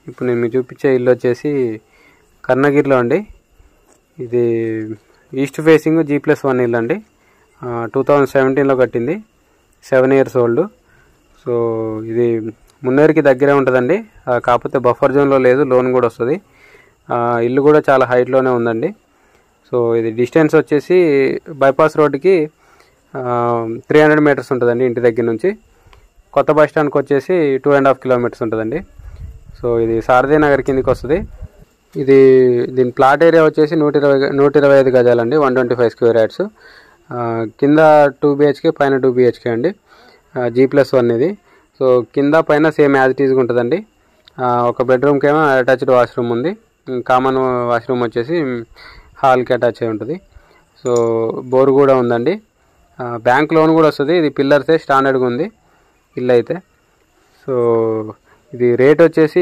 ఇప్పుడు నేను మీకు చూపించే ఇల్లు వచ్చేసి కర్ణగిరిలో అండి. ఇది ఈస్ట్ ఫేసింగ్ G+1 ఇల్లు అండి. 2017లో కట్టింది, 7 years ఓల్డ్. సో ఇది మున్నేరుకి దగ్గరే ఉంటుందండి, కాకపోతే బఫర్ జోన్లో లేదు, లోన్ కూడా వస్తుంది. ఇల్లు కూడా చాలా హైట్లోనే ఉందండి. సో ఇది డిస్టెన్స్ వచ్చేసి బైపాస్ రోడ్డుకి 300 meters ఉంటుందండి ఇంటి దగ్గర నుంచి. కొత్త బస్ స్టాండ్కి వచ్చేసి 2.5 kilometers ఉంటుందండి. సో ఇది సారథి నగర్ కిందకి వస్తుంది. దీని ప్లాట్ ఏరియా వచ్చేసి 125 గజాలండి, 125 square yards. కింద 2 BHK, పైన 2 BHK అండి, G+1 ఇది. సో కింద పైన సేమ్ యాజ్ ఇట్ ఈజ్గా ఉంటుందండి. ఒక బెడ్రూమ్కి ఏమో అటాచ్డ్ వాష్రూమ్ ఉంది, కామన్ వాష్రూమ్ వచ్చేసి హాల్కి అటాచ్ అయి ఉంటుంది. సో బోర్ కూడా ఉందండి. బ్యాంక్ లోన్ కూడా వస్తుంది. ఇది పిల్లర్సే స్టాండర్డ్గా ఉంది ఇల్లు అయితే. సో ఇది రేట్ వచ్చేసి